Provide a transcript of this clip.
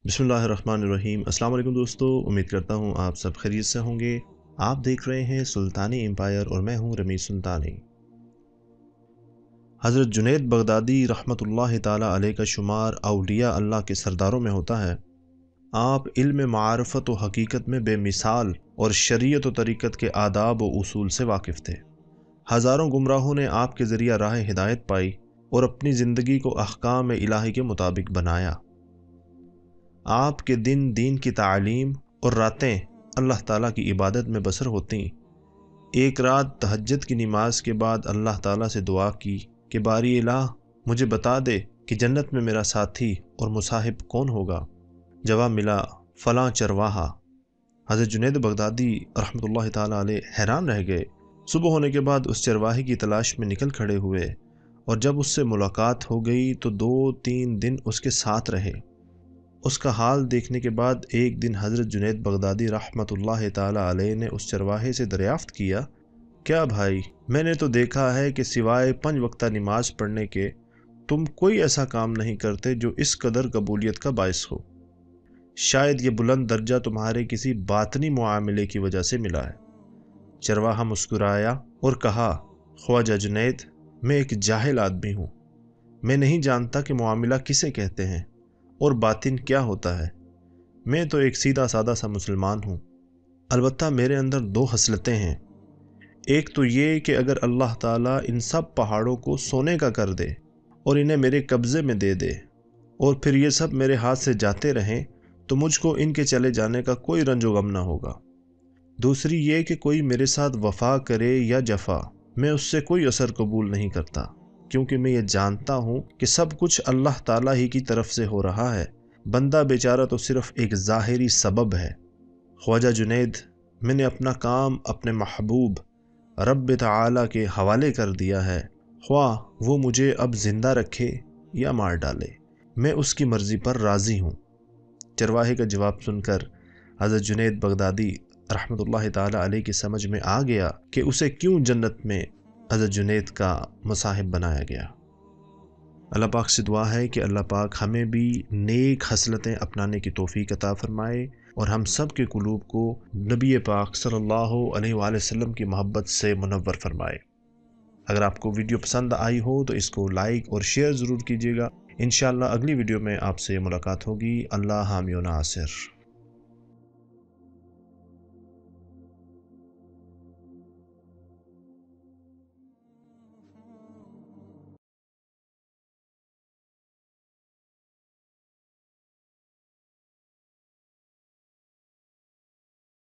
बिस्मिल्लाहिर्रहमानिर्रहीम। अस्सलाम वालेकुम दोस्तों, उम्मीद करता हूँ आप सब खैरियत से होंगे। आप देख रहे हैं सुल्तानी एम्पायर और मैं हूँ रमीज़ सुल्तानी। हज़रत जुनैद बगदादी रहमतुल्लाह ताला अलैह का शुमार औलिया अल्लाह के सरदारों में होता है। आप इल्म मारफत व हकीकत में बेमिसाल और शरीयत व तरीक़त के आदाब व उसूल से वाकिफ़ थे। हज़ारों गुमराहों ने आपके ज़रिया राह हिदायत पाई और अपनी ज़िंदगी को अहकाम इलाही के मुताबिक बनाया। आपके दिन दीन की तालीम और रातें अल्लाह ताला की इबादत में बसर होती। एक रात तहज्जुद की नमाज के बाद अल्लाह ताला से दुआ की कि बारी इलाह मुझे बता दे कि जन्नत में मेरा साथी और मुसाहिब कौन होगा। जवाब मिला, फ़लाँ चरवाहा। हज़रत जुनैद बगदादी रहमतुल्लाह ताला अलैह हैरान रह गए। सुबह होने के बाद उस चरवाहे की तलाश में निकल खड़े हुए और जब उससे मुलाकात हो गई तो 2-3 दिन उसके साथ रहे। उसका हाल देखने के बाद एक दिन हज़रत जुनैद बगदादी रहमतुल्लाह ताला अलैह ने उस चरवाहे से दरियाफ़्त किया, क्या भाई, मैंने तो देखा है कि सिवाय 5 वक्ता नमाज पढ़ने के तुम कोई ऐसा काम नहीं करते जो इस कदर कबूलियत का बायस हो। शायद ये बुलंद दर्जा तुम्हारे किसी बातनी मुआमले की वजह से मिला है। चरवाहा मुस्कुराया और कहा, ख्वाजा जुनैद, मैं एक जाहिल आदमी हूँ। मैं नहीं जानता कि मुआमला किसे कहते हैं और बातिन क्या होता है। मैं तो एक सीधा सादा सा मुसलमान हूँ। अलबत्ता मेरे अंदर 2 हसलतें हैं। एक तो ये कि अगर अल्लाह ताला इन सब पहाड़ों को सोने का कर दे और इन्हें मेरे कब्ज़े में दे दे और फिर ये सब मेरे हाथ से जाते रहें तो मुझको इनके चले जाने का कोई रंजो गम ना होगा। दूसरी ये कि कोई मेरे साथ वफा करे या जफा, मैं उससे कोई असर कबूल नहीं करता, क्योंकि मैं ये जानता हूँ कि सब कुछ अल्लाह ताला ही की तरफ से हो रहा है। बंदा बेचारा तो सिर्फ एक ज़ाहिरी सबब है। ख्वाजा जुनैद, मैंने अपना काम अपने महबूब रब ताला के हवाले कर दिया है। ख्वाह वो मुझे अब ज़िंदा रखे या मार डाले, मैं उसकी मर्ज़ी पर राज़ी हूँ। चरवाहे का जवाब सुनकर हज़रत जुनैद बगदादी रहमतुल्लाह ताला अलैह की समझ में आ गया कि उसे क्यों जन्नत में हज़रत जुनैद का मुसाहिब बनाया गया। अल्लाह पाक से दुआ है कि अल्लाह पाक हमें भी नेक हसलतें अपनाने की तौफीक अता फ़रमाए और हम सब के कुलूब को नबी पाक सल्लल्लाहु अलैहि वसल्लम की मोहब्बत से मुनव्वर फ़रमाए। अगर आपको वीडियो पसंद आई हो तो इसको लाइक और शेयर ज़रूर कीजिएगा। इंशाअल्लाह अगली वीडियो में आपसे मुलाकात होगी। अल्लाह हामी व नासिर।